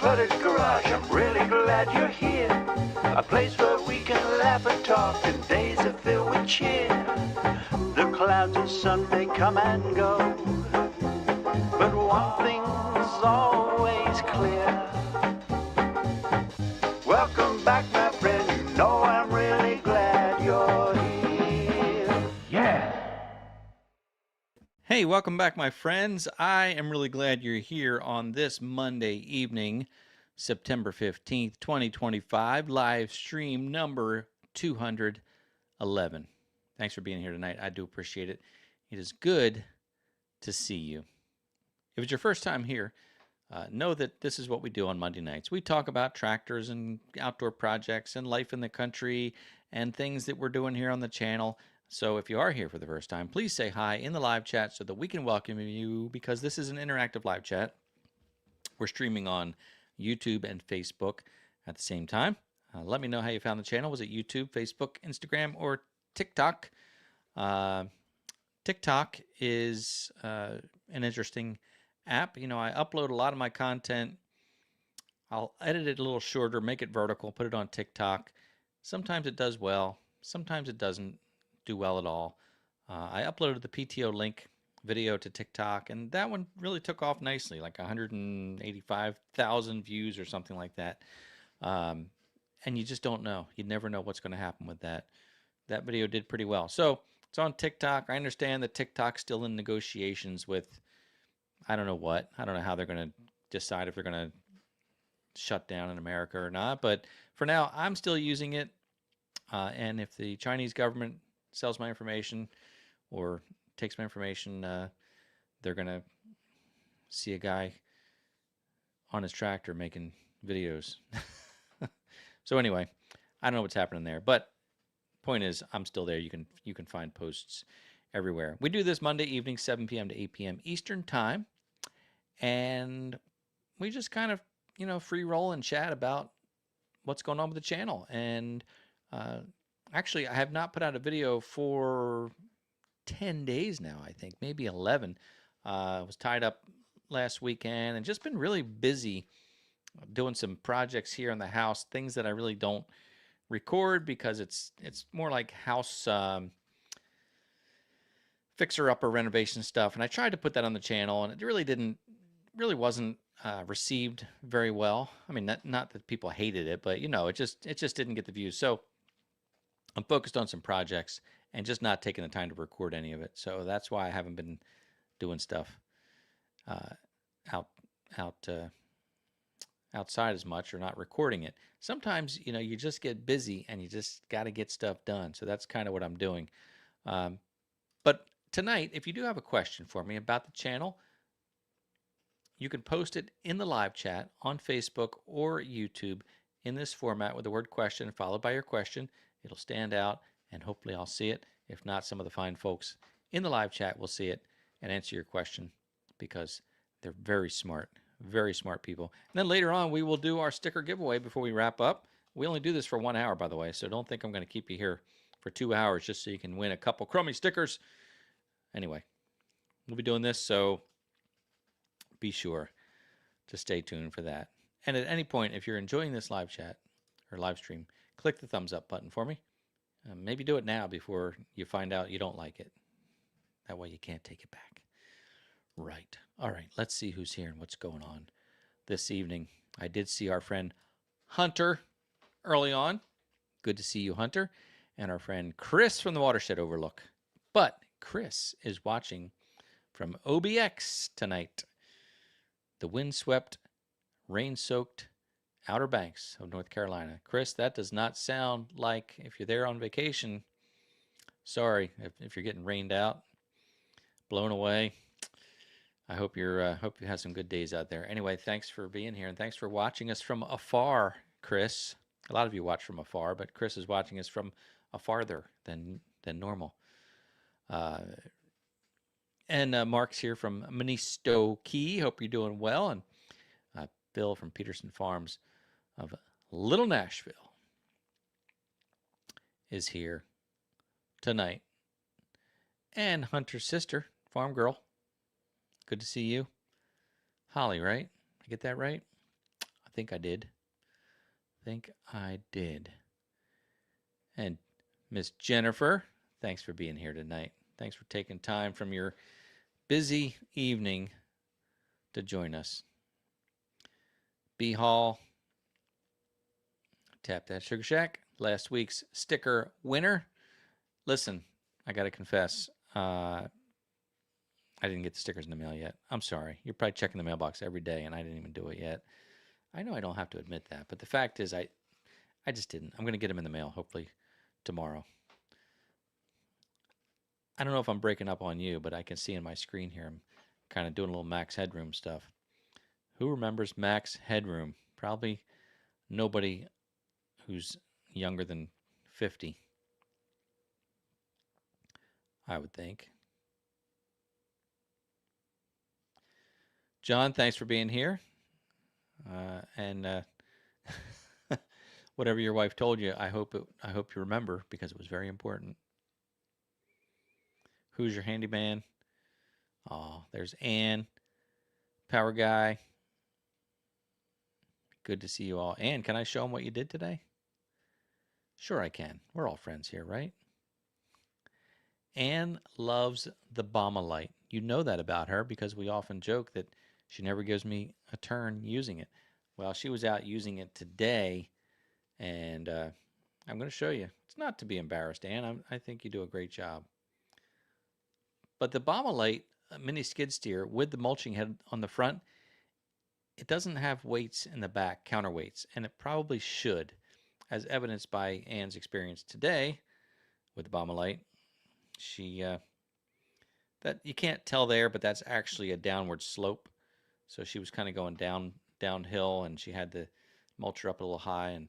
cluttered garage. I'm really glad you're here. A place where we can laugh and talk and days are filled with cheer. The clouds and sun may come and go, but one thing's always clear. Welcome back, my friend. You know I'm really glad you're here. Yeah. Hey, welcome back, my friends. I am really glad you're here on this Monday evening, September 15th, 2025, live stream number 211. Thanks for being here tonight. I do appreciate it. It is good to see you. If it's your first time here, know that this is what we do on Monday nights. We talk about tractors and outdoor projects and life in the country and things that we're doing here on the channel. So if you are here for the first time, please say hi in the live chat so that we can welcome you, because this is an interactive live chat. We're streaming on YouTube and Facebook at the same time. Let me know how you found the channel. Was it YouTube, Facebook, Instagram, or TikTok? TikTok is an interesting app. You know, I upload a lot of my content. I'll edit it a little shorter, make it vertical, put it on TikTok. Sometimes it does well. Sometimes it doesn't do well at all. I uploaded the PTO link video to TikTok, and that one really took off nicely, like 185,000 views or something like that. And you just don't know. You never know what's going to happen with that. That video did pretty well. So it's on TikTok. I understand that TikTok's still in negotiations with, I don't know what. I don't know how they're going to decide if they're going to shut down in America or not. But for now, I'm still using it. And if the Chinese government sells my information or takes my information, they're going to see a guy on his tractor making videos. So anyway, I don't know what's happening there, but point is, I'm still there. You can find posts everywhere. We do this Monday evening, 7 p.m. to 8 p.m. Eastern time, and we just kind of, you know, free roll and chat about what's going on with the channel. And actually, I have not put out a video for 10 days now, I think, maybe 11. I was tied up last weekend and just been really busy doing some projects here in the house, things that I really don't record because it's more like house fixer-upper renovation stuff. And I tried to put that on the channel, and it really wasn't received very well. I mean, not that people hated it, but, you know, it just didn't get the views. So I'm focused on some projects and just not taking the time to record any of it. So that's why I haven't been doing stuff outside as much, or not recording it. Sometimes, you know, you just get busy and you just got to get stuff done. So that's kind of what I'm doing. But tonight, if you do have a question for me about the channel, you can post it in the live chat on Facebook or YouTube in this format with the word question followed by your question. It'll stand out, and hopefully I'll see it. If not, some of the fine folks in the live chat will see it and answer your question, because they're very smart people. And then later on, we will do our sticker giveaway before we wrap up. We only do this for 1 hour, by the way, so don't think I'm going to keep you here for 2 hours just so you can win a couple crummy stickers. Anyway, we'll be doing this, so be sure to stay tuned for that. And at any point, if you're enjoying this live chat or live stream, click the thumbs up button for me. Maybe do it now before you find out you don't like it. That way you can't take it back. Right. All right. Let's see who's here and what's going on this evening. I did see our friend Hunter early on. Good to see you, Hunter. And our friend Chris from the Watershed Overlook. But Chris is watching from OBX tonight. The windswept, rain-soaked Outer Banks of North Carolina. Chris, that does not sound like, if you're there on vacation, sorry if you're getting rained out, blown away. I hope you have some good days out there. Anyway, thanks for being here, and thanks for watching us from afar, Chris. A lot of you watch from afar, but Chris is watching us from a farther than normal. And Mark's here from Manisto Key. Hope you're doing well. And Bill from Peterson Farms of Little Nashville is here tonight. And Hunter's sister, Farm Girl. Good to see you. Holly, right? I get that right? I think I did. And Miss Jennifer, thanks for being here tonight. Thanks for taking time from your busy evening to join us. B Hall, Tap That Sugar Shack, last week's sticker winner. Listen, I got to confess, I didn't get the stickers in the mail yet. I'm sorry. You're probably checking the mailbox every day, and I didn't even do it yet. I know I don't have to admit that, but the fact is I just didn't. I'm going to get them in the mail, hopefully, tomorrow. I don't know if I'm breaking up on you, but I can see in my screen here I'm kind of doing a little Max Headroom stuff. Who remembers Max Headroom? Probably nobody who's younger than 50, I would think. John, thanks for being here. And whatever your wife told you, I hope you remember, because it was very important. Who's your handyman? Oh, there's Ann, Power Guy. Good to see you all. Ann, can I show them what you did today? Sure I can. We're all friends here, right? Ann loves the Baumalight. You know that about her because we often joke that she never gives me a turn using it. Well, she was out using it today, and I'm going to show you. It's not to be embarrassed, Ann. I think you do a great job. But the Baumalight mini skid steer with the mulching head on the front, it doesn't have weights in the back, counterweights, and it probably should, as evidenced by Ann's experience today with the Baumalight. She that you can't tell there, but that's actually a downward slope. So she was kind of going downhill, and she had the mulcher up a little high. And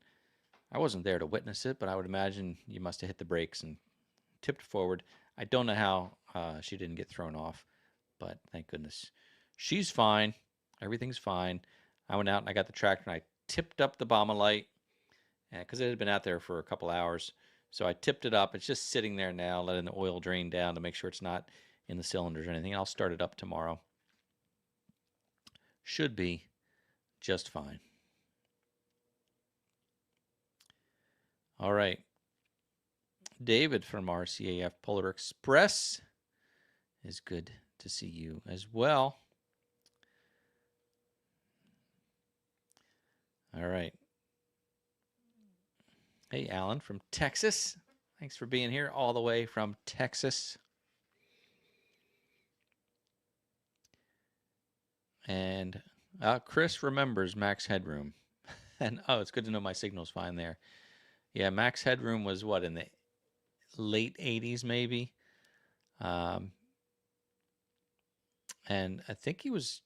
I wasn't there to witness it, but I would imagine you must have hit the brakes and tipped forward. I don't know how she didn't get thrown off, but thank goodness. She's fine. Everything's fine. I went out and I got the tractor and I tipped up the Baumalight because it had been out there for a couple hours. So I tipped it up. It's just sitting there now, letting the oil drain down to make sure it's not in the cylinders or anything. I'll start it up tomorrow. Should be just fine. All right. David from RCAF Polar Express, is good to see you as well. All right. Hey, Alan from Texas. Thanks for being here all the way from Texas. And Chris remembers Max Headroom. And it's good to know my signal's fine there. Yeah, Max Headroom was what, in the late 80s maybe? And I think he was,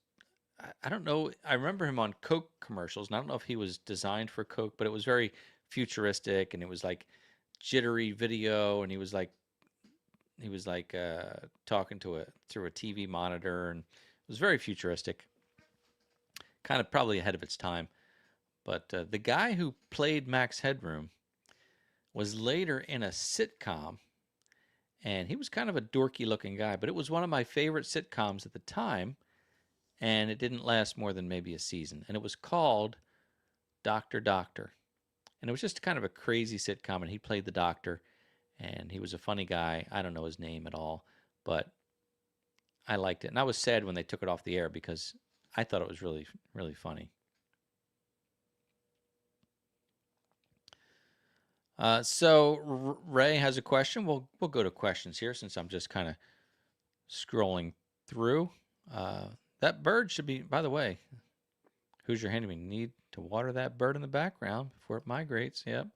I don't know, I remember him on Coke commercials, and I don't know if he was designed for Coke, but it was very futuristic, and it was like jittery video, and he was like talking to through a TV monitor, and it was very futuristic, kind of probably ahead of its time. But the guy who played Max Headroom was later in a sitcom, and he was kind of a dorky looking guy, but it was one of my favorite sitcoms at the time, and it didn't last more than maybe a season, and it was called Dr. Doctor. And it was just kind of a crazy sitcom, and he played the doctor, and he was a funny guy. I don't know his name at all, but I liked it. And I was sad when they took it off the air because I thought it was really, really funny. So Ray has a question. We'll go to questions here since I'm just kind of scrolling through. That bird should be, by the way, who's your handyman? Need to water that bird in the background before it migrates. Yep.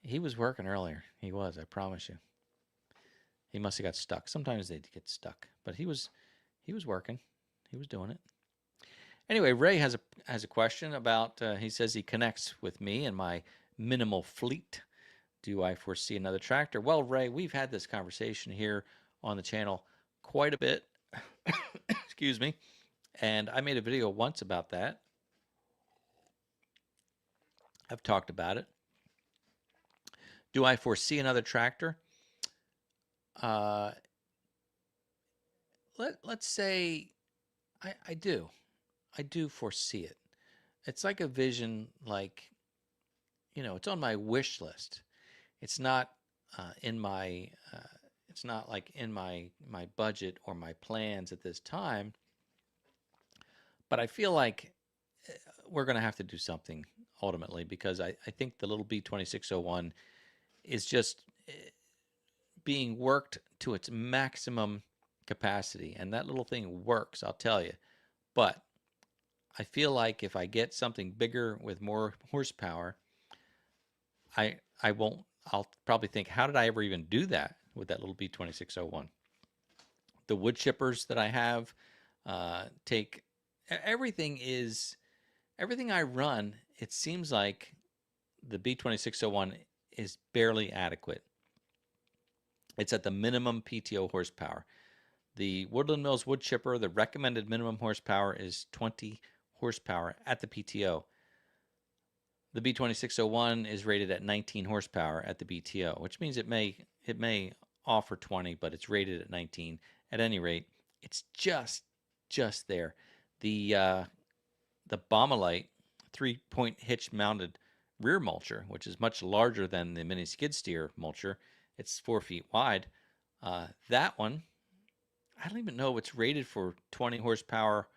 He was working earlier. He was, I promise you. He must have got stuck. Sometimes they get stuck, but he was working. He was doing it. Anyway, Ray has a question about, he says he connects with me and my minimal fleet. Do I foresee another tractor? Well, Ray, we've had this conversation here on the channel quite a bit. Excuse me. And I made a video once about that. I've talked about it. Do I foresee another tractor? Let's say I do. I do foresee it. It's like a vision, like, it's on my wish list. It's not in my, it's not like in my budget or my plans at this time, but I feel like we're going to have to do something ultimately because I think the little B2601 is just being worked to its maximum capacity. And that little thing works, I'll tell you. But I feel like if I get something bigger with more horsepower, I won't, I'll probably think, how did I ever even do that with that little B2601? The wood chippers that I have take everything is everything I run. It seems like the B2601 is barely adequate. It's at the minimum PTO horsepower. The Woodland Mills wood chipper, the recommended minimum horsepower is 20 horsepower at the PTO. The B2601 is rated at 19 horsepower at the BTO, which means it may offer 20, but it's rated at 19. At any rate, it's just there. The Bomalite 3-point hitch mounted rear mulcher, which is much larger than the mini skid steer mulcher. It's 4 feet wide. That one, I don't even know it's rated for 20 horsepower.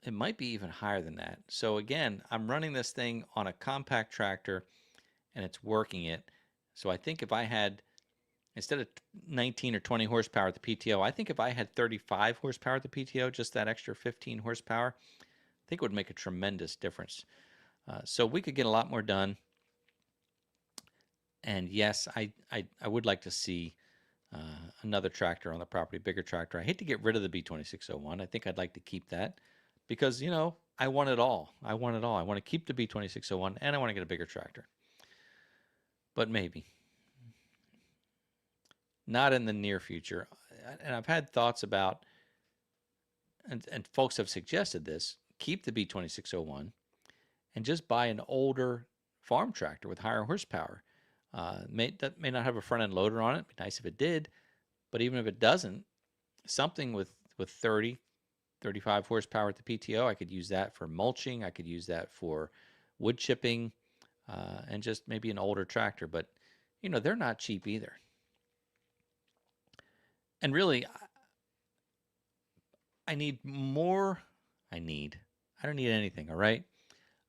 It might be even higher than that. So again, I'm running this thing on a compact tractor and it's working it. So I think if I had, instead of 19 or 20 horsepower at the PTO, I think if I had 35 horsepower at the PTO, just that extra 15 horsepower, I think it would make a tremendous difference. So we could get a lot more done. And yes, I would like to see another tractor on the property, bigger tractor. I hate to get rid of the B2601. I think I'd like to keep that because, I want it all. I want it all. I want to keep the B2601 and I want to get a bigger tractor. But maybe. Not in the near future. And I've had thoughts about, and folks have suggested this, keep the B2601 and just buy an older farm tractor with higher horsepower. That may not have a front end loader on it. It'd be nice if it did, but even if it doesn't, something with 30, 35 horsepower at the PTO, I could use that for mulching. I could use that for wood chipping, and just maybe an older tractor. But they're not cheap either. And really, I need more. I don't need anything. All right.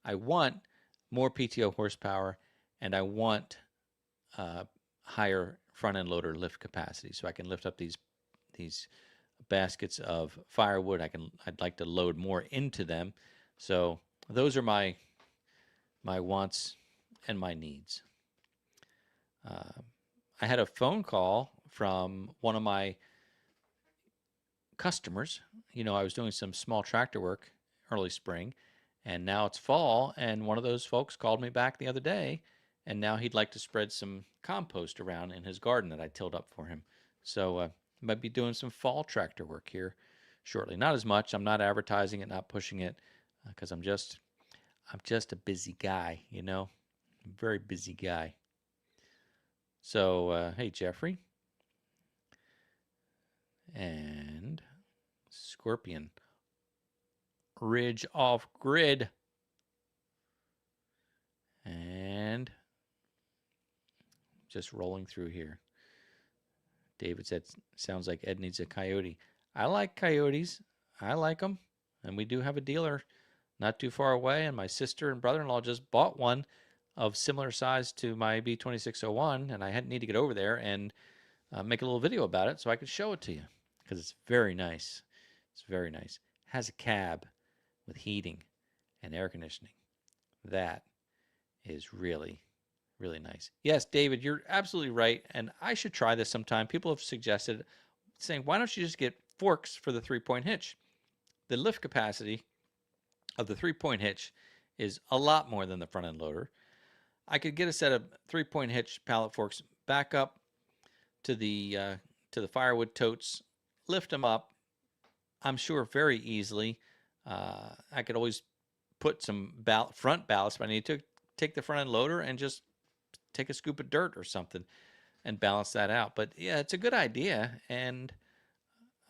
I want more PTO horsepower, and I want higher front end loader lift capacity, so I can lift up these baskets of firewood. I'd like to load more into them. So those are my wants and my needs. I had a phone call from one of my customers. I was doing some small tractor work early spring, and now it's fall, and one of those folks called me back the other day, and now he'd like to spread some compost around in his garden that I tilled up for him. So might be doing some fall tractor work here shortly. Not as much. I'm not advertising it, not pushing it, because I'm just a busy guy, very busy guy. So hey, Jeffrey and Scorpion Ridge off grid, and just rolling through here. David said, sounds like Ed needs a coyote. I like coyotes. I like them. And we do have a dealer not too far away. And my sister and brother-in-law just bought one of similar size to my B2601. And I need to get over there and make a little video about it so I could show it to you because it's very nice. It's very nice. It has a cab with heating and air conditioning. That is really, really nice. Yes, David, you're absolutely right. And I should try this sometime. People have suggested saying, why don't you just get forks for the 3-point hitch? The lift capacity of the 3-point hitch is a lot more than the front end loader. I could get a set of 3-point hitch pallet forks, back up to the firewood totes, lift them up, I'm sure very easily. I could always put some front ballast if I need to, take the front end loader and just take a scoop of dirt or something and balance that out. But yeah, it's a good idea, and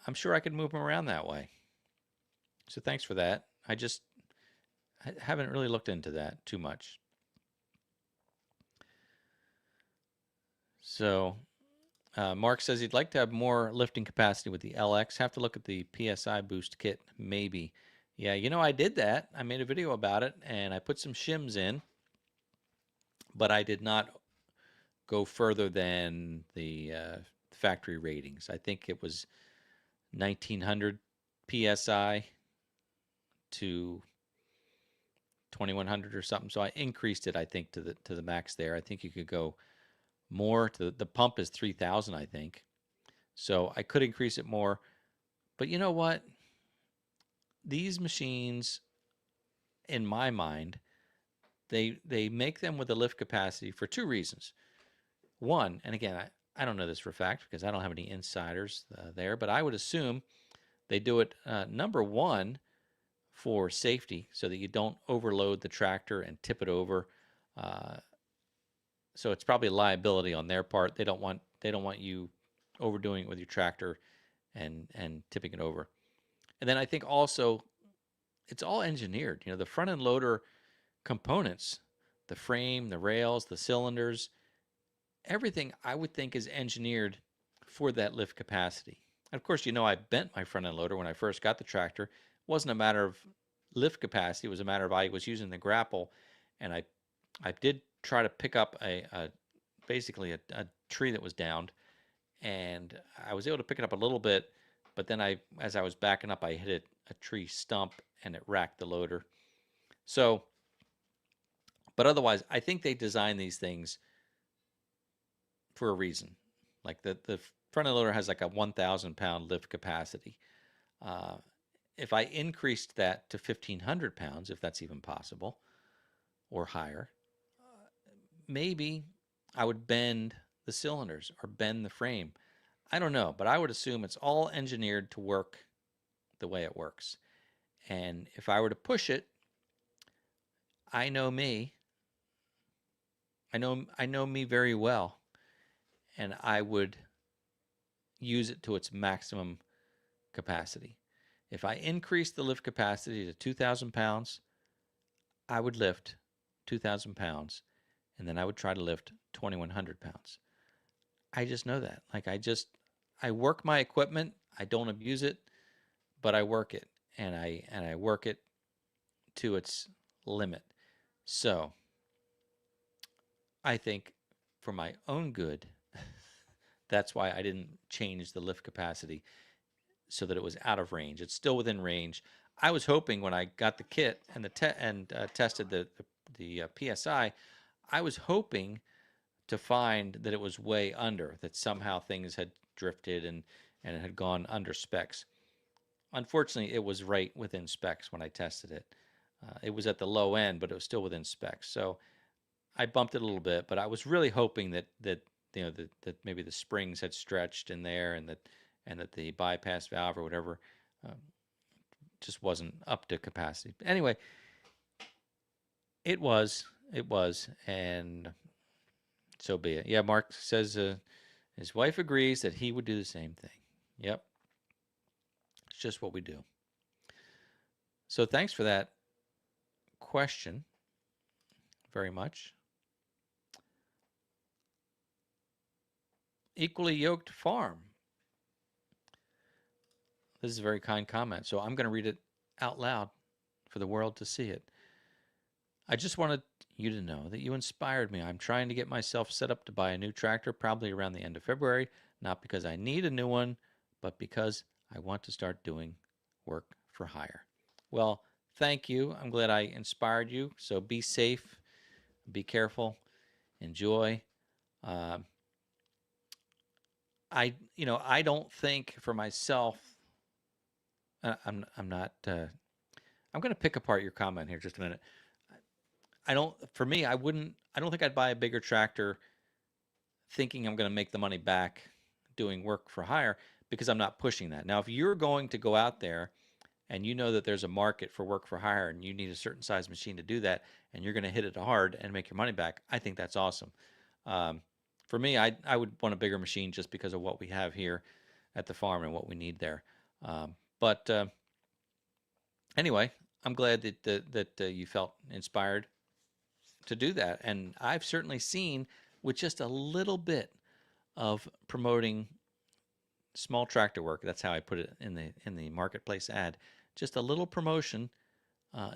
I'm sure I could move them around that way. So thanks for that. I haven't really looked into that too much. So Mark says he'd like to have more lifting capacity with the LX. Have to look at the PSI boost kit, maybe. Yeah, I did that. I made a video about it, and I put some shims in, but I did not go further than the factory ratings. I think it was 1900 PSI to 2100 or something. So I increased it, I think, to the max there. I think you could go more. The pump is 3000, I think. So I could increase it more. But you know what? These machines, in my mind, they make them with a lift capacity for two reasons. One, and again, I don't know this for a fact because I don't have any insiders there, but I would assume they do it, number one, for safety so that you don't overload the tractor and tip it over. So it's probably a liability on their part. They don't want you overdoing it with your tractor and tipping it over. And then I think also it's all engineered. The front end loader components, the frame, the rails, the cylinders, everything I would think is engineered for that lift capacity. And of course, I bent my front end loader when I first got the tractor. It wasn't a matter of lift capacity. It was a matter of I was using the grapple, and I did try to pick up basically a tree that was downed, and I was able to pick it up a little bit, but then as I was backing up, I hit a tree stump and it racked the loader. So, but otherwise, I think they designed these things for a reason. Like the front end loader has like a 1,000 pound lift capacity. If I increased that to 1,500 pounds, if that's even possible, or higher, maybe I would bend the cylinders or bend the frame. I don't know, but I would assume it's all engineered to work the way it works. And if I were to push it, I know me. I know me very well, and I would use it to its maximum capacity. If I increase the lift capacity to 2,000 pounds, I would lift 2,000 pounds, and then I would try to lift 2,100 pounds. I just know that. I work my equipment. I don't abuse it, but I work it, and I work it to its limit. So I think for my own good, that's why I didn't change the lift capacity so that it was out of range. It's still within range. I was hoping when I got the kit and tested the PSI, I was hoping to find that it was way under, that somehow things had drifted and it had gone under specs. Unfortunately, it was right within specs when I tested it. It was at the low end, but it was still within specs. So I bumped it a little bit, but I was really hoping that maybe the springs had stretched in there, and that the bypass valve or whatever just wasn't up to capacity. Anyway, it was, and so be it. Yeah, Mark says his wife agrees that he would do the same thing. Yep, it's just what we do. So thanks for that question very much. Equally yoked farm. This is a very kind comment, so I'm going to read it out loud for the world to see it. I just wanted you to know that you inspired me. I'm trying to get myself set up to buy a new tractor probably around the end of February, not because I need a new one, but because I want to start doing work for hire. Well, thank you. I'm glad I inspired you. So be safe, be careful, enjoy. I don't think for myself, I'm not, I'm going to pick apart your comment here just a minute. For me, I don't think I'd buy a bigger tractor thinking I'm going to make the money back doing work for hire, because I'm not pushing that. Now, if you're going to go out there and you know that there's a market for work for hire and you need a certain size machine to do that, and you're going to hit it hard and make your money back, I think that's awesome. For me, I would want a bigger machine just because of what we have here at the farm and what we need there. But anyway, I'm glad that you felt inspired to do that. And I've certainly seen with just a little bit of promoting small tractor work. That's how I put it in the marketplace ad. Just a little promotion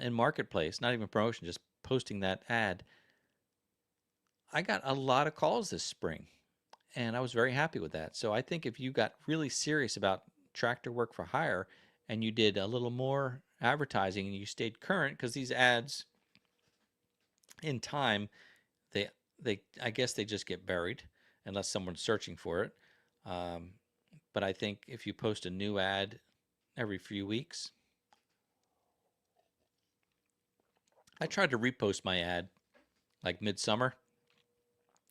in marketplace, not even promotion, just posting that ad. I got a lot of calls this spring, and I was very happy with that. So I think if you got really serious about tractor work for hire and you did a little more advertising and you stayed current, because these ads in time, they they I guess they just get buried unless someone's searching for it. Um, but I think if you post a new ad every few weeks, I tried to repost my ad like midsummer,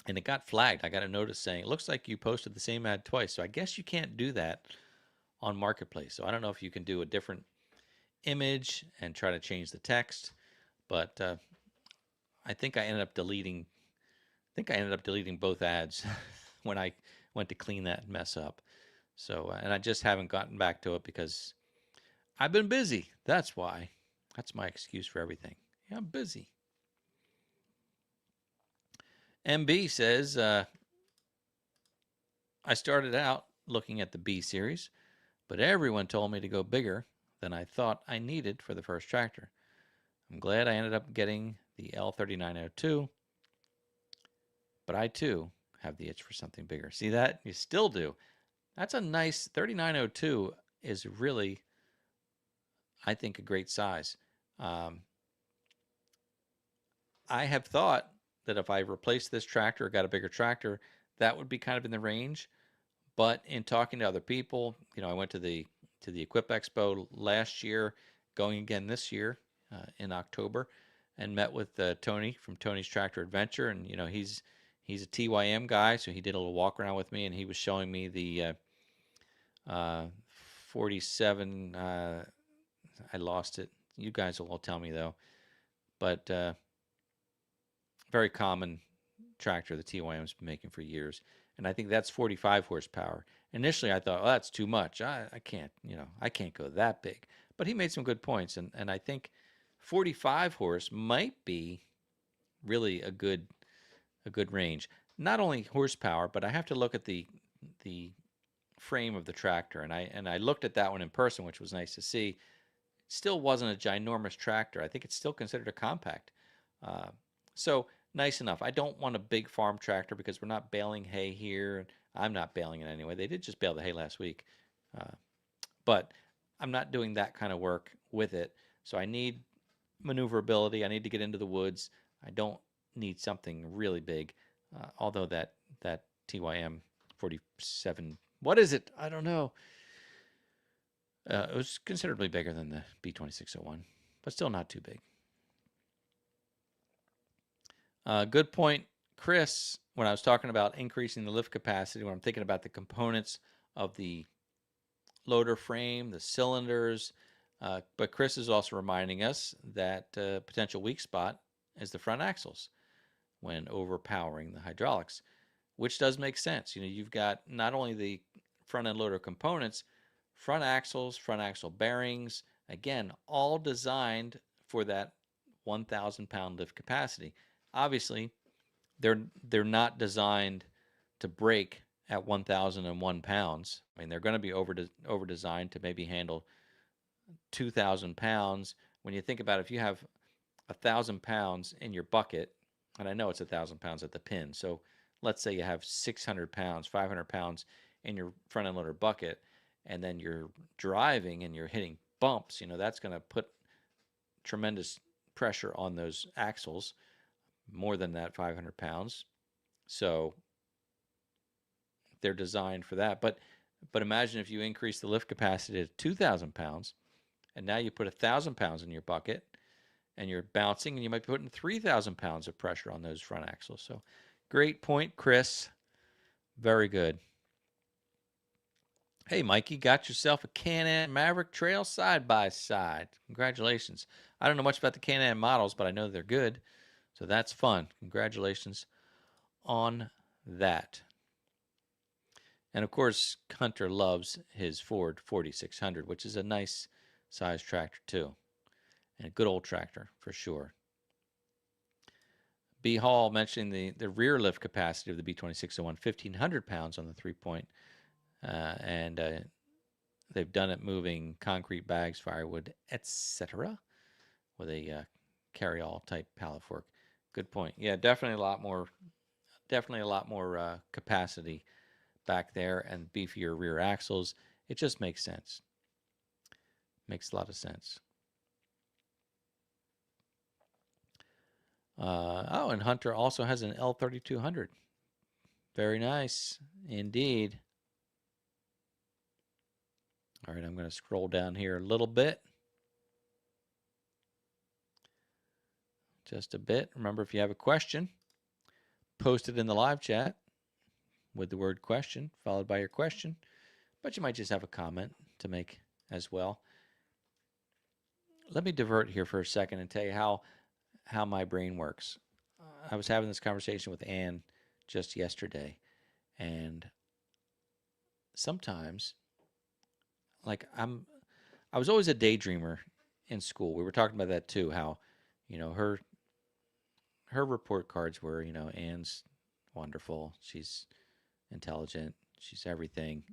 and it got flagged. I got a notice saying it looks like you posted the same ad twice. So I guess you can't do that on marketplace. So I don't know if you can do a different image and try to change the text, but I think I ended up deleting. I think I ended up deleting both ads when I went to clean that mess up. So and I just haven't gotten back to it because I've been busy. That's why. That's my excuse for everything. Yeah, I'm busy. MB says, I started out looking at the B series, but everyone told me to go bigger than I thought I needed for the first tractor. I'm glad I ended up getting the L3902, but I too have the itch for something bigger. See that? You still do. That's a nice 3902 is really, I think, a great size. Um, I have thought that if I replaced this tractor or got a bigger tractor, that would be kind of in the range. But in talking to other people, I went to the Equip Expo last year, going again this year in October, and met with Tony from Tony's Tractor Adventure, and he's a TYM guy, so he did a little walk around with me, and he was showing me the 47. I lost it. You guys will tell me though, but very common tractor the TYM's been making for years. And I think that's 45 horsepower. Initially, I thought, oh, that's too much. I can't, I can't go that big. But he made some good points. And I think 45 horse might be really a good range. Not only horsepower, but I have to look at the frame of the tractor. And I looked at that one in person, which was nice to see. It still wasn't a ginormous tractor. I think it's still considered a compact. So nice enough. I don't want a big farm tractor because we're not baling hay here. I'm not baling it anyway. They did just bale the hay last week. But I'm not doing that kind of work with it. So I need maneuverability. I need to get into the woods. I don't need something really big. Although that TYM 47, what is it? I don't know. It was considerably bigger than the B2601, but still not too big. Good point, Chris. When I was talking about increasing the lift capacity, when I'm thinking about the components of the loader frame, the cylinders, but Chris is also reminding us that potential weak spot is the front axles when overpowering the hydraulics, which does make sense. You've got not only the front end loader components, front axles, front axle bearings, again, all designed for that 1,000 pound lift capacity. Obviously, they're not designed to break at 1,001 pounds. I mean, they're going to be over designed to maybe handle 2,000 pounds. When you think about it, if you have 1,000 pounds in your bucket, and I know it's 1,000 pounds at the pin, so let's say you have 600 pounds, 500 pounds in your front end loader bucket, and then you're driving and you're hitting bumps, that's going to put tremendous pressure on those axles, more than that 500 pounds. So they're designed for that. But imagine if you increase the lift capacity to 2,000 pounds, and now you put 1,000 pounds in your bucket, and you're bouncing, and you might be putting 3,000 pounds of pressure on those front axles. So great point, Chris. Very good. Hey, Mikey, got yourself a Can-Am Maverick Trail side-by-side. Congratulations. I don't know much about the Can-Am models, but I know they're good. So that's fun. Congratulations on that. And of course, Hunter loves his Ford 4600, which is a nice size tractor too. and a good old tractor for sure. B. Hall mentioning the rear lift capacity of the B2601, 1,500 pounds on the 3-point, and they've done it moving concrete bags, firewood, etc., with a carry-all type pallet fork. Good point. Yeah, definitely a lot more capacity back there and beefier rear axles. It just makes sense. Makes a lot of sense. And Hunter also has an L3200. Very nice indeed. All right, I'm going to scroll down here a little bit. Just a bit. Remember, if you have a question, post it in the live chat with the word question, followed by your question. But you might just have a comment to make as well. Let me divert here for a second and tell you how my brain works. I was having this conversation with Ann just yesterday, and sometimes, like I was always a daydreamer in school. We were talking about that too, how, her report cards were, Ann's wonderful, she's intelligent, she's everything.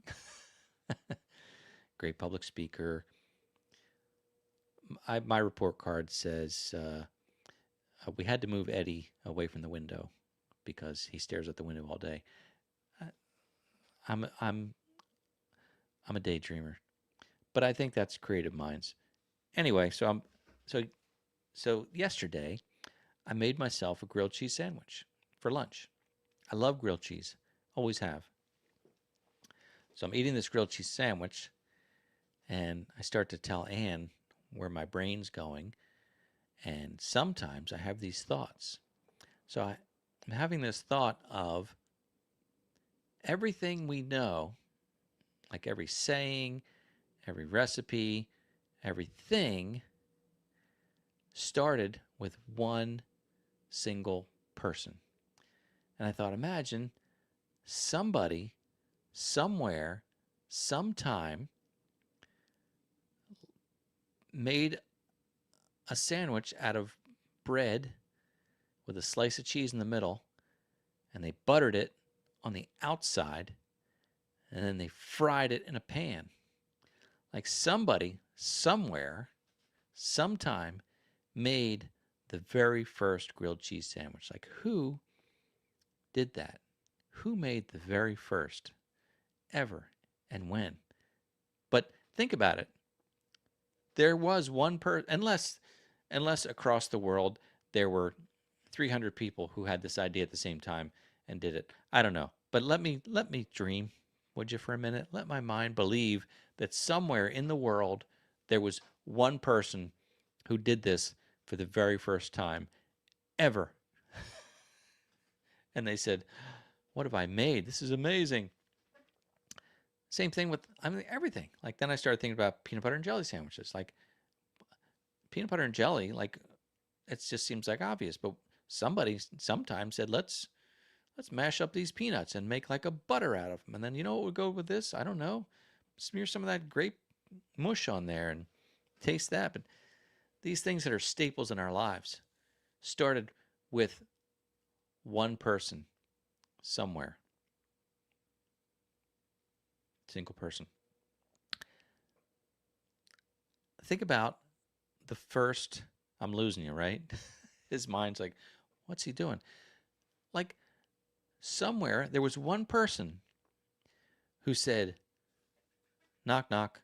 Great public speaker. My report card says we had to move Eddie away from the window because he stares at the window all day. I'm a daydreamer, but I think that's creative minds. Anyway, so yesterday I made myself a grilled cheese sandwich for lunch. I love grilled cheese, always have. So I'm eating this grilled cheese sandwich, and I start to tell Ann where my brain's going, and sometimes I have these thoughts. So I'm having this thought of everything we know, like every saying, every recipe, everything started with one single person. And I thought, imagine somebody, somewhere, sometime made a sandwich out of bread with a slice of cheese in the middle, and they buttered it on the outside, and then they fried it in a pan. Like somebody, somewhere, sometime made the very first grilled cheese sandwich. Like, who did that? Who made the very first ever and when? But think about it. There was one person, unless across the world there were 300 people who had this idea at the same time and did it. I don't know. But let me dream, would you, for a minute? Let my mind believe that somewhere in the world there was one person who did this for the very first time ever. And they said, what have I made? This is amazing. Same thing with everything. Like, then I started thinking about peanut butter and jelly sandwiches. Like, peanut butter and jelly, like, it just seems like obvious, but somebody sometimes said, let's mash up these peanuts and make like a butter out of them. And then, you know what would go with this? I don't know. Smear some of that grape mush on there and taste that. But these things that are staples in our lives started with one person somewhere. Single person. Think about the first, I'm losing you, right? His mind's like, what's he doing? Like, somewhere there was one person who said, knock, knock.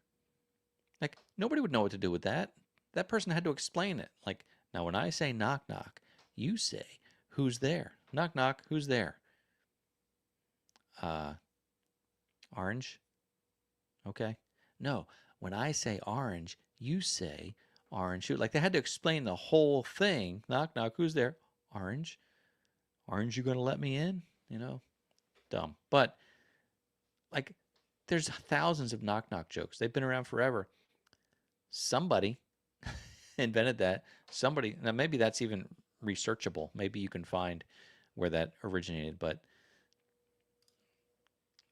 Like, nobody would know what to do with that. That person had to explain it. Like, now when I say knock, knock, you say, who's there? Knock, knock, who's there? Orange? Okay. No, when I say orange, you say orange. Like, they had to explain the whole thing. Knock, knock, who's there? Orange. Orange, you going to let me in? Dumb. But, like, there's thousands of knock, knock jokes. They've been around forever. Somebody invented that. Somebody, now maybe that's even researchable. Maybe you can find where that originated. But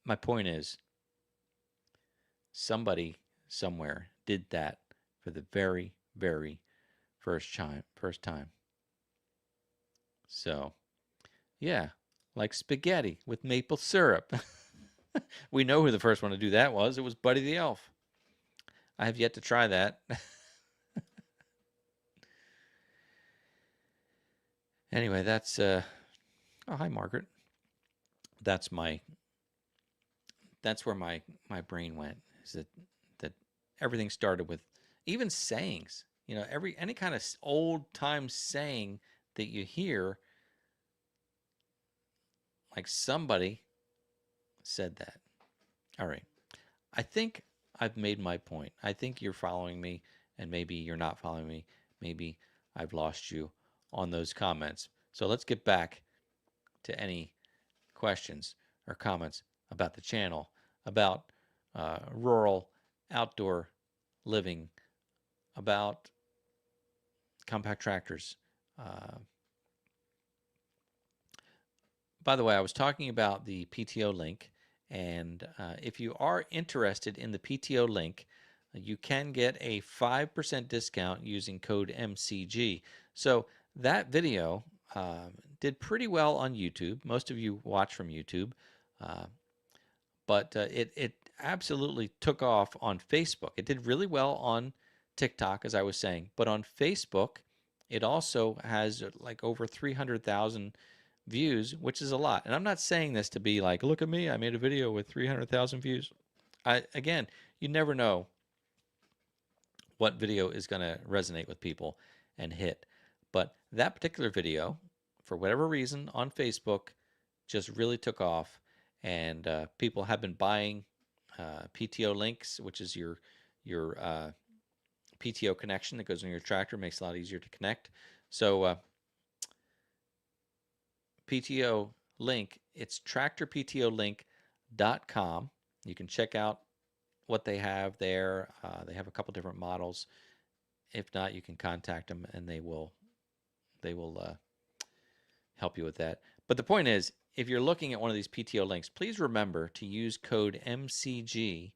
my point is, somebody somewhere did that for the very, very first time. So, yeah, like spaghetti with maple syrup. We know who the first one to do that was. It was Buddy the Elf. I have yet to try that. Anyway, that's oh, hi Margaret. That's where my brain went. Is that everything started with even sayings. You know, any kind of old time saying that you hear, like somebody said that. All right. I think I've made my point. I think you're following me, and maybe you're not following me. Maybe I've lost you on those comments. So let's get back to any questions or comments about the channel, about rural outdoor living, about compact tractors. Uh, by the way, I was talking about the PTO link, and if you are interested in the PTO link, you can get a 5% discount using code MCG. So that video did pretty well on YouTube. Most of you watch from YouTube, uh, but it absolutely took off on Facebook. It did really well on TikTok, as I was saying, but on Facebook, it also has like over 300,000 views, which is a lot. And I'm not saying this to be like, look at me, I made a video with 300,000 views. Again, you never know what video is going to resonate with people and hit. But that particular video, for whatever reason, on Facebook, just really took off, and people have been buying PTO links, which is your PTO connection that goes on your tractor, makes it a lot easier to connect. So PTO link, it's tractorptolink.com. You can check out what they have there. They have a couple different models. If not, you can contact them, and they will help you with that. But the point is, if you're looking at one of these PTO links, please remember to use code MCG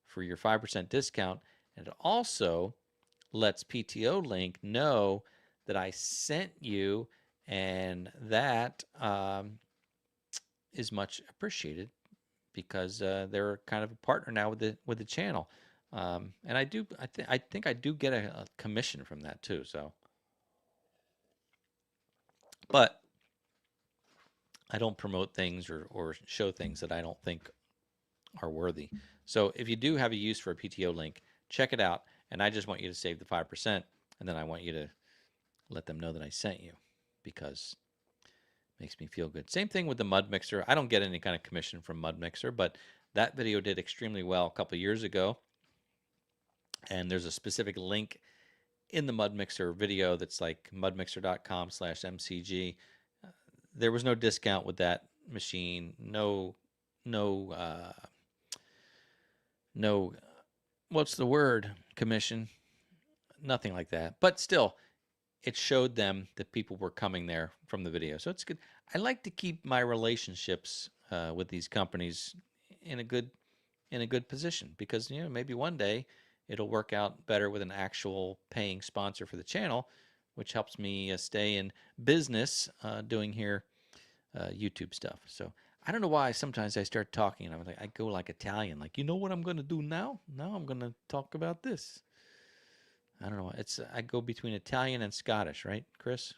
for your 5% discount. And it also lets PTO Link know that I sent you, and that is much appreciated because they're kind of a partner now with the channel. And I think I do get a commission from that too. So, but I don't promote things or show things that I don't think are worthy. So if you do have a use for a PTO link, check it out. And I just want you to save the 5%. And then I want you to let them know that I sent you, because it makes me feel good. Same thing with the mud mixer. I don't get any kind of commission from mud mixer, but that video did extremely well a couple years ago. And there's a specific link in the mud mixer video that's like mudmixer.com/MCG. There was no discount with that machine. No, what's the word? Commission. Nothing like that. But still, it showed them that people were coming there from the video. So it's good. I like to keep my relationships with these companies in a good position, because maybe one day it'll work out better with an actual paying sponsor for the channel, which helps me stay in business doing here YouTube stuff. So I don't know why sometimes I start talking and I go like Italian, like, you know what I'm going to do now? Now I'm going to talk about this. I don't know. I go between Italian and Scottish, right, Chris?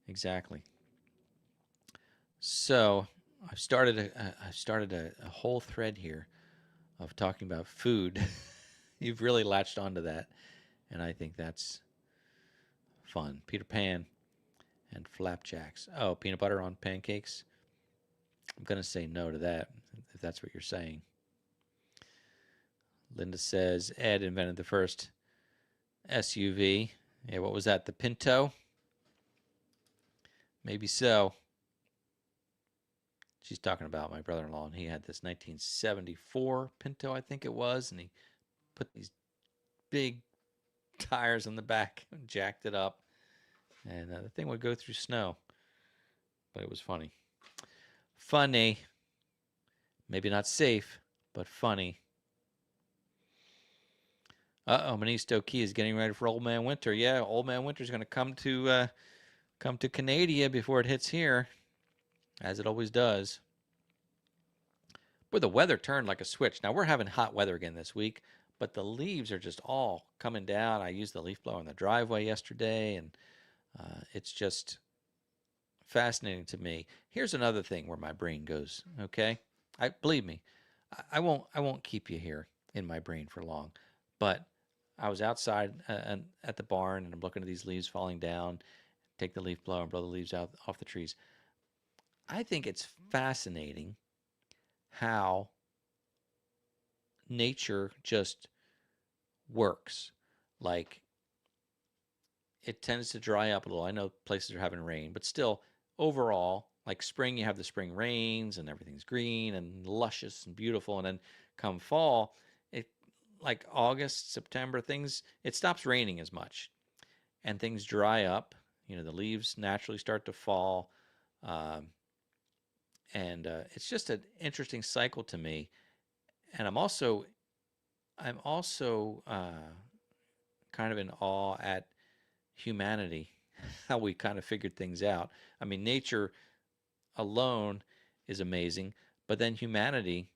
Exactly. So I've started a whole thread here of talking about food. You've really latched onto that, and I think that's fun. Peter Pan and flapjacks. Oh, peanut butter on pancakes? I'm going to say no to that, if that's what you're saying. Linda says Ed invented the first SUV. Yeah, what was that? The Pinto? Maybe so. She's talking about my brother-in-law, and he had this 1974 Pinto, I think it was, and he put these big tires on the back and jacked it up, and the thing would go through snow. But it was funny. Funny. Maybe not safe, but funny. Uh-oh, Manisto Key is getting ready for Old Man Winter. Yeah, Old Man Winter's going to come to Canada before it hits here, as it always does. Boy, the weather turned like a switch. Now we're having hot weather again this week, but the leaves are just all coming down. I used the leaf blower in the driveway yesterday, and it's just fascinating to me. Here's another thing where my brain goes. Okay, I believe me, I won't keep you here in my brain for long. But I was outside and at the barn, and I'm looking at these leaves falling down. Take the leaf blower and blow the leaves out off the trees. I think it's fascinating how nature just works. Like, it tends to dry up a little. I know places are having rain, but still, overall, like spring, you have the spring rains and everything's green and luscious and beautiful. And then come fall, it like August, September, things it stops raining as much and things dry up. You know, the leaves naturally start to fall, um, and it's just an interesting cycle to me. And I'm also kind of in awe at humanity, how we kind of figured things out. I mean, nature alone is amazing, but then humanity,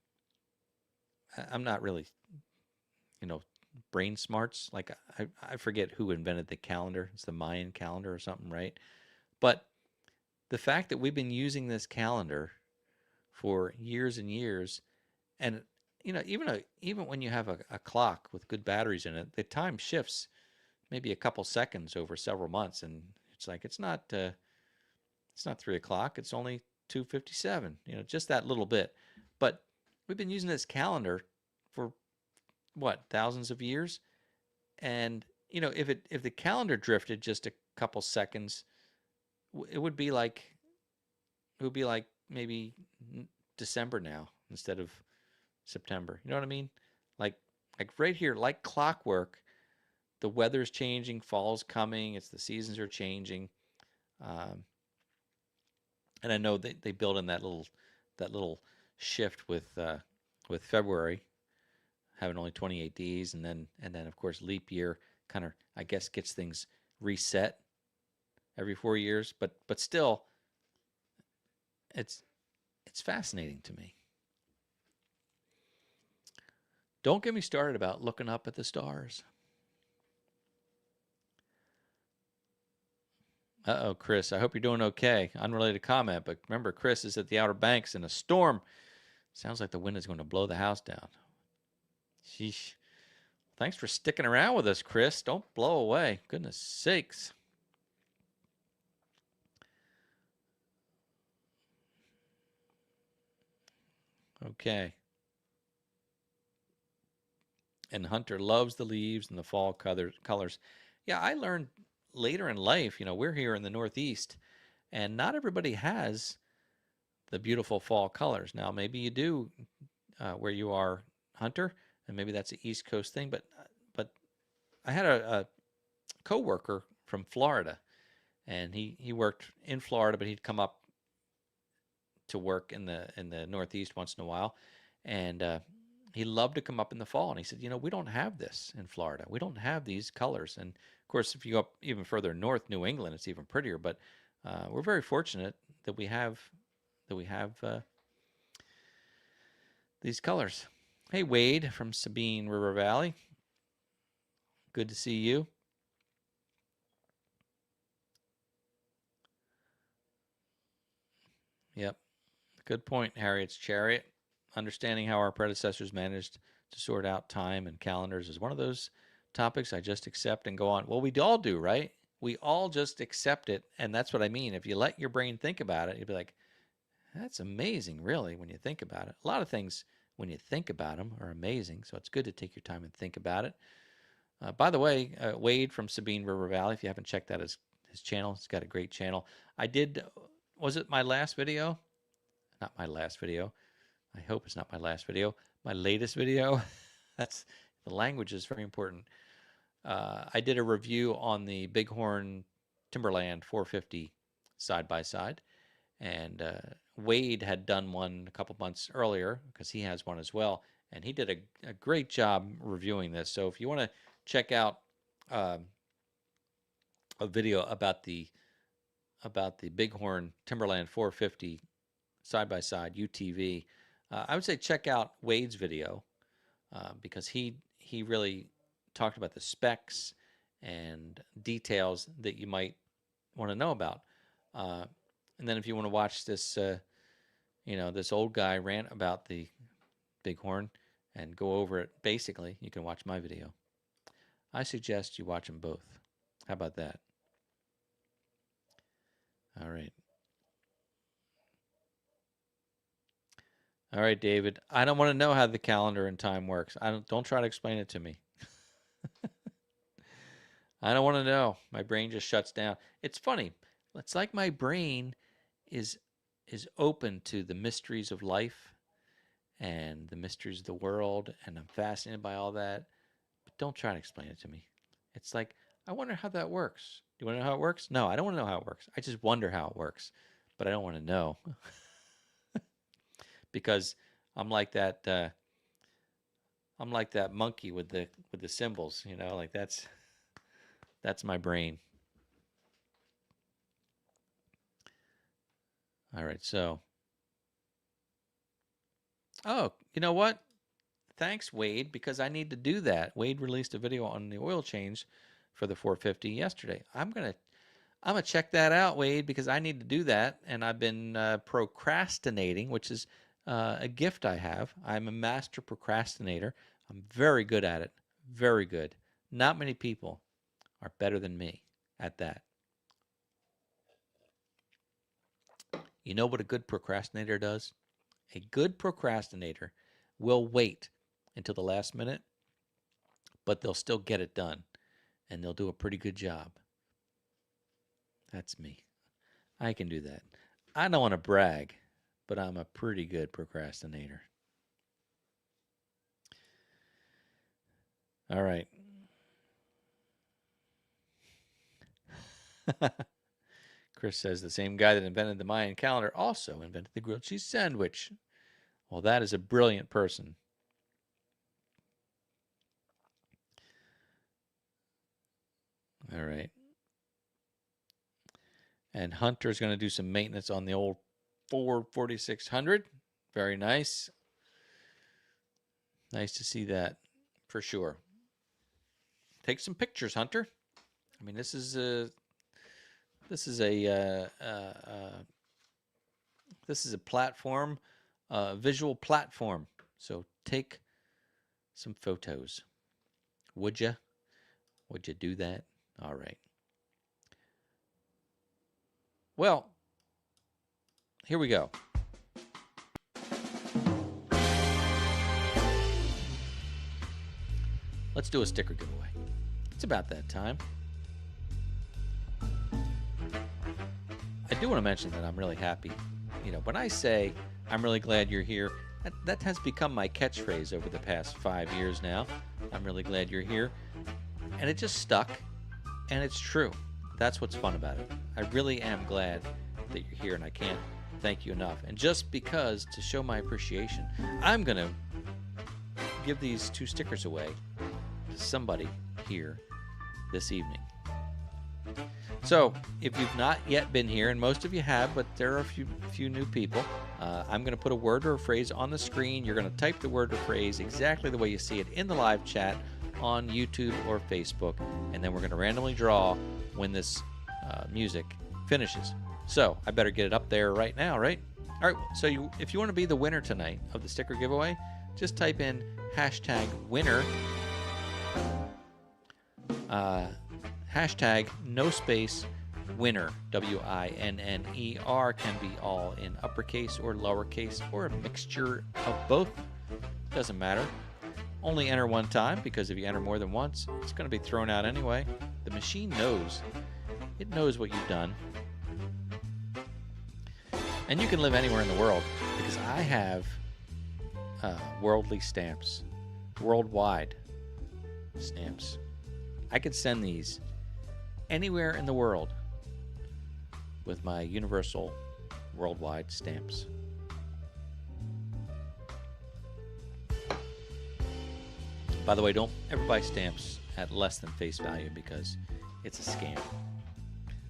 I'm not really, you know, brain smarts. Like, I forget who invented the calendar. It's the Mayan calendar or something, right? But the fact that we've been using this calendar for years and years, and even when you have a clock with good batteries in it, the time shifts maybe a couple seconds over several months, and it's like it's not 3 o'clock. It's only 2:57. You know, just that little bit. But we've been using this calendar for what, thousands of years, and if the calendar drifted just a couple seconds, it would be like maybe December now instead of September. You know what I mean? Like like right here, like clockwork, the weather's changing, fall's coming, it's the seasons are changing. Um, and I know they build in that little shift with February having only 28 days, and then of course leap year kind of, I guess, gets things reset every 4 years. But still, it's it's fascinating to me. Don't get me started about looking up at the stars. Uh-oh, Chris. I hope you're doing okay. Unrelated comment, but remember, Chris is at the Outer Banks in a storm. Sounds like the wind is going to blow the house down. Sheesh. Thanks for sticking around with us, Chris. Don't blow away. Goodness sakes. Okay. And Hunter loves the leaves and the fall colors. Yeah, I learned later in life, we're here in the Northeast, and not everybody has the beautiful fall colors. Now, maybe you do where you are, Hunter, and maybe that's an East Coast thing. But I had a coworker from Florida, and he worked in Florida, but he'd come up to work in the Northeast once in a while, and he loved to come up in the fall. And he said, we don't have this in Florida. We don't have these colors. And of course, if you go up even further north, New England, it's even prettier. But we're very fortunate that we have these colors. Hey, Wade from Sabine River Valley. Good to see you. Yep. Good point, Harriet's Chariot. Understanding how our predecessors managed to sort out time and calendars is one of those topics I just accept and go on. Well, we all do, right? We all just accept it. And that's what I mean. If you let your brain think about it, you'll be like, that's amazing, really, when you think about it. A lot of things, when you think about them, are amazing. So it's good to take your time and think about it. By the way, Wade from Sabine River Valley, if you haven't checked out his channel, he's got a great channel. I did, was it my last video? Not my last video. I hope it's not my last video. My latest video. That's the language is very important. I did a review on the Bighorn Timberland 450 side by side, and Wade had done one a couple months earlier because he has one as well, and he did a great job reviewing this. So if you want to check out a video about the Bighorn Timberland 450 side by side UTV. I would say check out Wade's video because he really talked about the specs and details that you might want to know about. And then if you want to watch this, this old guy rant about the Bighorn and go over it basically, you can watch my video. I suggest you watch them both. How about that? All right. All right, David. I don't want to know how the calendar and time works. Don't try to explain it to me. I don't want to know. My brain just shuts down. It's funny. It's like my brain is open to the mysteries of life and the mysteries of the world, and I'm fascinated by all that. But don't try to explain it to me. It's like, I wonder how that works. Do you want to know how it works? No, I don't want to know how it works. I just wonder how it works, but I don't want to know. Because I'm like that monkey with the symbols, like that's my brain. All right, so you know what? Thanks, Wade, because I need to do that. Wade released a video on the oil change for the 450 yesterday. I'm gonna check that out, Wade, because I need to do that, and I've been procrastinating, which is a gift I have. I'm a master procrastinator. I'm very good at it. Very good. Not many people are better than me at that. You know what a good procrastinator does? A good procrastinator will wait until the last minute, but they'll still get it done, and they'll do a pretty good job. That's me. I can do that. I don't want to brag, but I'm a pretty good procrastinator. All right. Chris says the same guy that invented the Mayan calendar also invented the grilled cheese sandwich. Well, that is a brilliant person. All right. And Hunter's going to do some maintenance on the old Ford 4600. Very nice. Nice to see that for sure. Take some pictures, Hunter. I mean, this is a platform, visual platform. So take some photos. Would you? Would you do that? All right. Well, here we go. Let's do a sticker giveaway. It's about that time. I do want to mention that I'm really happy. When I say I'm really glad you're here, that has become my catchphrase over the past 5 years now. I'm really glad you're here. And it just stuck, and it's true. That's what's fun about it. I really am glad that you're here, and I can't thank you enough. And just because, to show my appreciation, I'm going to give these 2 stickers away to somebody here this evening. So, if you've not yet been here, and most of you have, but there are a few new people, I'm going to put a word or a phrase on the screen. You're going to type the word or phrase exactly the way you see it in the live chat on YouTube or Facebook, and then we're going to randomly draw when this music finishes. So, I better get it up there right now, right? All right, so if you want to be the winner tonight of the sticker giveaway, just type in #winner, hashtag no space winner, WINNER, can be all in uppercase or lowercase or a mixture of both. Doesn't matter. Only enter one time, because if you enter more than once, it's going to be thrown out anyway. The machine knows. It knows what you've done. And you can live anywhere in the world, because I have worldly stamps, worldwide stamps. I could send these anywhere in the world with my universal worldwide stamps. By the way, don't ever buy stamps at less than face value because it's a scam.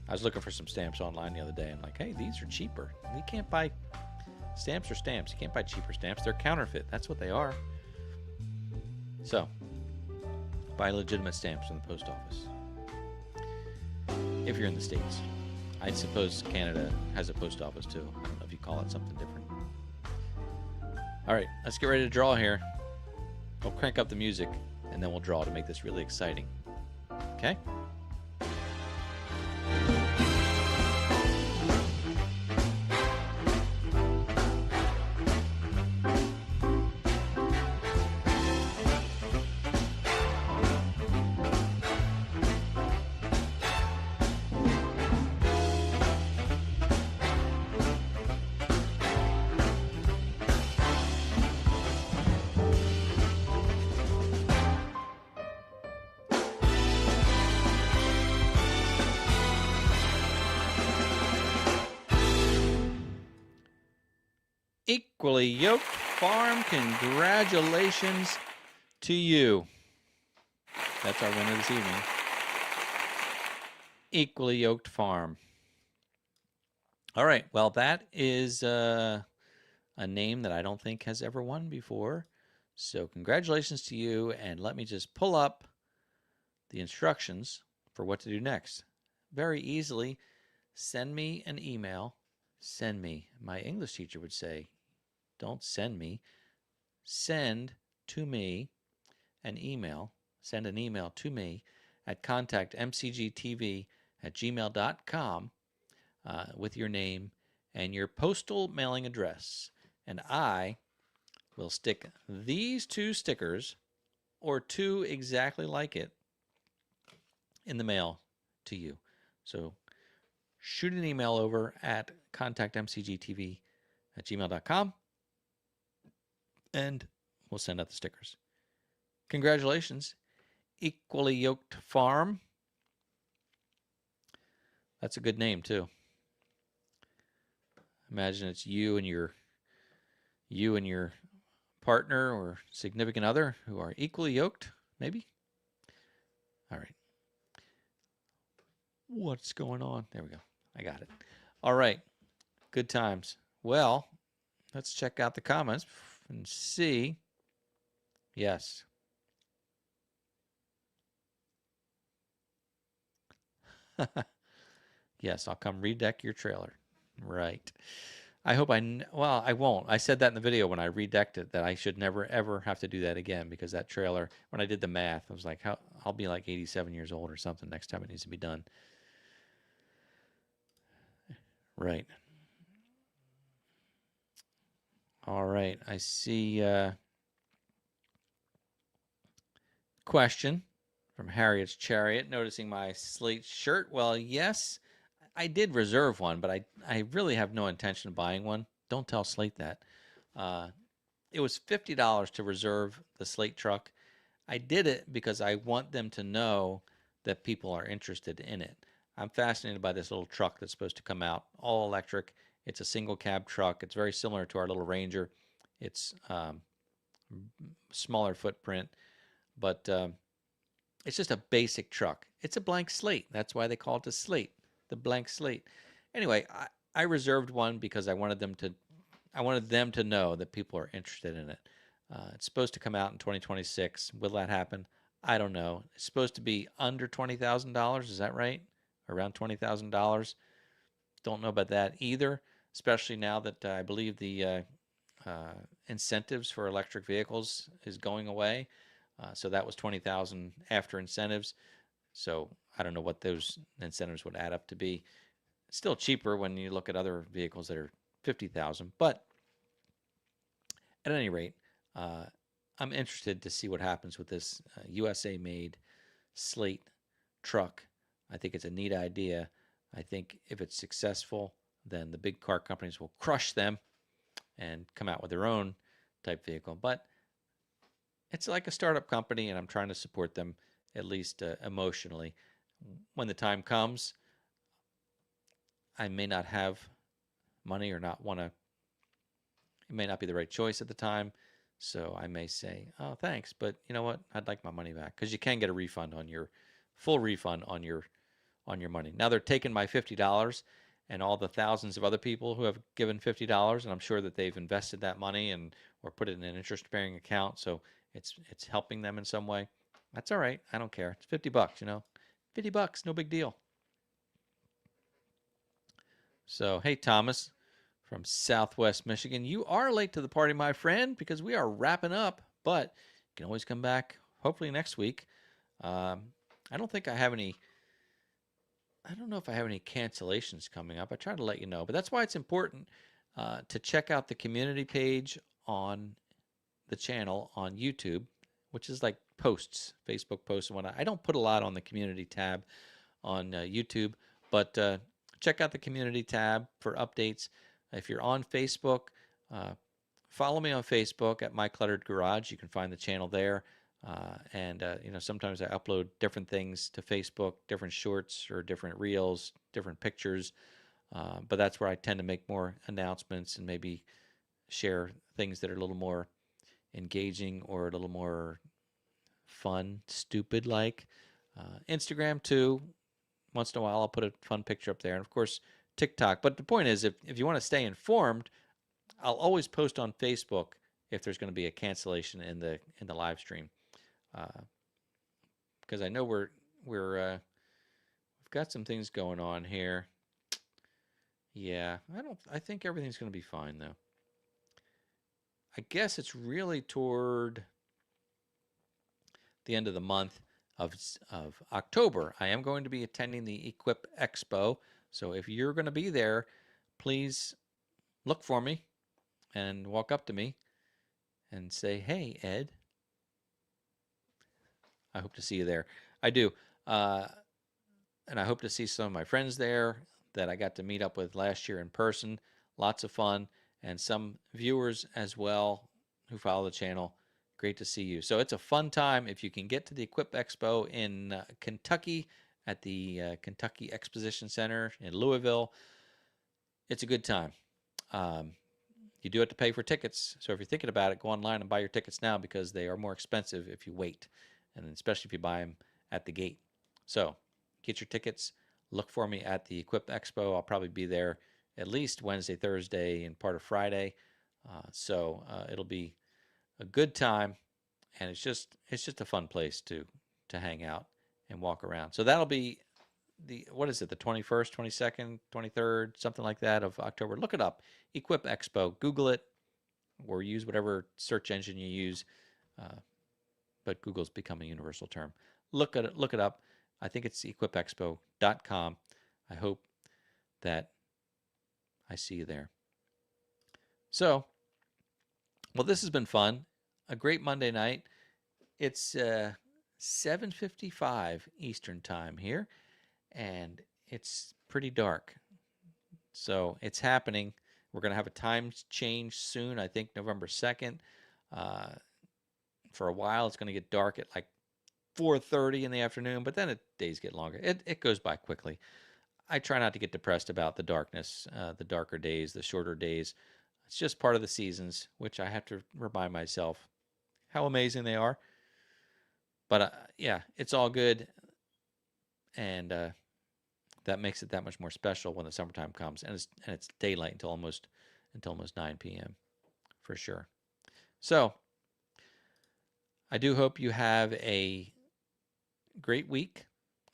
I was looking for some stamps online the other day. I'm like, hey, these are cheaper. You can't buy stamps or stamps. You can't buy cheaper stamps. They're counterfeit. That's what they are. So, buy legitimate stamps from the post office. If you're in the States. I suppose Canada has a post office too. I don't know if you call it something different. All right, let's get ready to draw here. We'll crank up the music and then we'll draw to make this really exciting. Okay? Equally Yoked Farm, congratulations to you. That's our winner this evening. Equally Yoked Farm. All right, well, that is a name that I don't think has ever won before. So congratulations to you, and let me just pull up the instructions for what to do next. Very easily, send me an email. Send me. My English teacher would say, don't send me. Send to me an email. Send an email to me at contactmcgtv@gmail.com with your name and your postal mailing address. And I will stick these 2 stickers, or 2 exactly like it, in the mail to you. So shoot an email over at contactmcgtv@gmail.com and we'll send out the stickers. Congratulations, Equally Yoked Farm. That's a good name too. Imagine it's you and your partner or significant other who are equally yoked, maybe. All right. What's going on? There we go. I got it. All right. Good times. Well, let's check out the comments and see. Yes. Yes, I'll come redeck your trailer. Right. I hope well, I won't. I said that in the video when I redecked it, that I should never, ever have to do that again, because that trailer, when I did the math, I was like, I'll be like 87 years old or something next time it needs to be done. Right. All right. I see question from Harriet's Chariot, noticing my slate shirt. Well, yes, I did reserve one, but I really have no intention of buying one. Don't tell Slate that. It was $50 to reserve the Slate truck. I did it because I want them to know that people are interested in it. I'm fascinated by this little truck that's supposed to come out, all electric. It's a single cab truck. It's very similar to our little Ranger. It's smaller footprint, but it's just a basic truck. It's a blank slate. That's why they call it a slate, the blank slate. Anyway, I reserved one because I wanted them to know that people are interested in it. It's supposed to come out in 2026. Will that happen? I don't know. It's supposed to be under $20,000. Is that right? Around $20,000. Don't know about that either, especially now that I believe the incentives for electric vehicles is going away. So that was $20,000 after incentives. So I don't know what those incentives would add up to be. It's still cheaper when you look at other vehicles that are $50,000. But at any rate, I'm interested to see what happens with this USA-made Slate truck. I think it's a neat idea. I think if it's successful, then the big car companies will crush them and come out with their own type vehicle. But it's like a startup company, and I'm trying to support them, at least emotionally. When the time comes, I may not have money or not want to. It may not be the right choice at the time. So I may say, "Oh, thanks, but you know what? I'd like my money back," because you can get a refund on your full refund on your money. Now they're taking my $50 and all the thousands of other people who have given $50, and I'm sure that they've invested that money and or put it in an interest-bearing account, so it's helping them in some way. That's all right. I don't care. It's $50, you know. $50, no big deal. So, hey, Thomas from Southwest Michigan, you are late to the party, my friend, because we are wrapping up, but you can always come back hopefully next week. Um, I don't think I have any. I don't know if I have any cancellations coming up. I try to let you know, but that's why it's important to check out the community page on the channel on YouTube, which is like posts, Facebook posts and whatnot. I don't put a lot on the community tab on YouTube, but check out the community tab for updates. If you're on Facebook, uh, follow me on Facebook at My Cluttered Garage. You can find the channel there. And you know, sometimes I upload different things to Facebook, different shorts or different reels, different pictures. But that's where I tend to make more announcements and maybe share things that are a little more engaging or a little more fun, stupid like. Instagram too. Once in a while, I'll put a fun picture up there, and of course TikTok. But the point is, if you want to stay informed, I'll always post on Facebook if there's going to be a cancellation in the live stream, because I know we've got some things going on here. Yeah, I think everything's going to be fine though. I guess it's really toward the end of the month of October. I am going to be attending the Equip Expo, so if you're going to be there, please look for me and walk up to me and say, "Hey, Ed, I hope to see you there." I do. Uh, and I hope to see some of my friends there that I got to meet up with last year in person. Lots of fun, and some viewers as well who follow the channel. Great to see you. So it's a fun time if you can get to the Equip Expo in Kentucky at the Kentucky Exposition Center in Louisville. It's a good time. Um, you do have to pay for tickets. So if you're thinking about it, go online and buy your tickets now because they are more expensive if you wait, and especially if you buy them at the gate. So get your tickets. Look for me at the Equip Expo. I'll probably be there at least Wednesday, Thursday, and part of Friday. It'll be a good time, and it's just a fun place to hang out and walk around. So that'll be the what is it, the 21st, 22nd, 23rd, something like that of October. Look it up. Equip Expo. Google it or use whatever search engine you use. Uh, but Google's become a universal term. Look it up. I think it's equipexpo.com. I hope that I see you there. So, well, this has been fun. A great Monday night. It's 7:55 Eastern time here, and it's pretty dark. So it's happening. We're going to have a time change soon. I think November 2nd. For a while, it's going to get dark at like 4:30 in the afternoon, but then days get longer. It goes by quickly. I try not to get depressed about the darkness, the darker days, the shorter days. It's just part of the seasons, which I have to remind myself how amazing they are. But yeah, it's all good, and that makes it that much more special when the summertime comes, and it's daylight until almost 9 p.m. for sure. So I do hope you have a great week.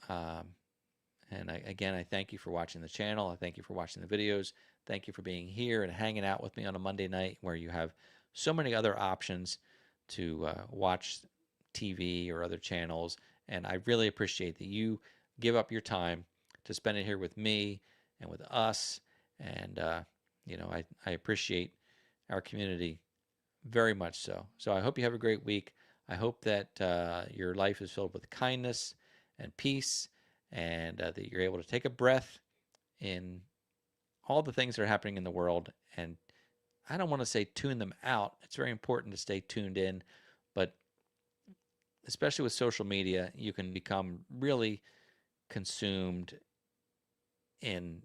And again, I thank you for watching the channel. I thank you for watching the videos. Thank you for being here and hanging out with me on a Monday night where you have so many other options to watch TV or other channels. And I really appreciate that you give up your time to spend it here with me and with us. And, I appreciate our community very much so. So I hope you have a great week. I hope that your life is filled with kindness and peace, and that you're able to take a breath in all the things that are happening in the world. And I don't want to say tune them out. It's very important to stay tuned in, but especially with social media, you can become really consumed in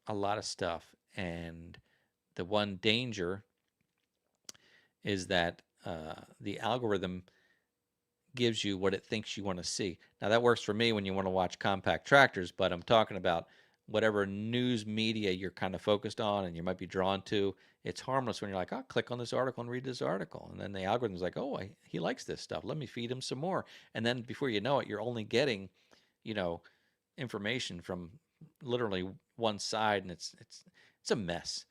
a lot of stuff. And the one danger is that the algorithm gives you what it thinks you want to see. Now that works for me when you want to watch compact tractors, but I'm talking about whatever news media you're kind of focused on and you might be drawn to. It's harmless when you're like, oh, click on this article and read this article. And then the algorithm's like, oh, he likes this stuff. Let me feed him some more. And then before you know it, you're only getting, you know, information from literally one side, and it's a mess.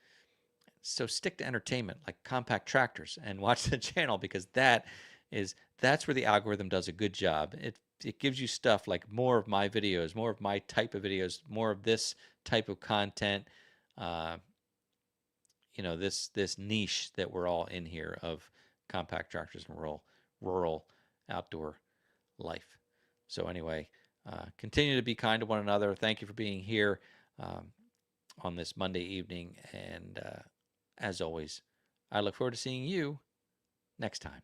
So stick to entertainment like compact tractors and watch the channel, because that's where the algorithm does a good job. It gives you stuff like more of my videos, more of my type of videos, more of this type of content. Uh, this niche that we're all in here of compact tractors and rural outdoor life. So anyway, continue to be kind to one another. Thank you for being here on this Monday evening, and as always, I look forward to seeing you next time.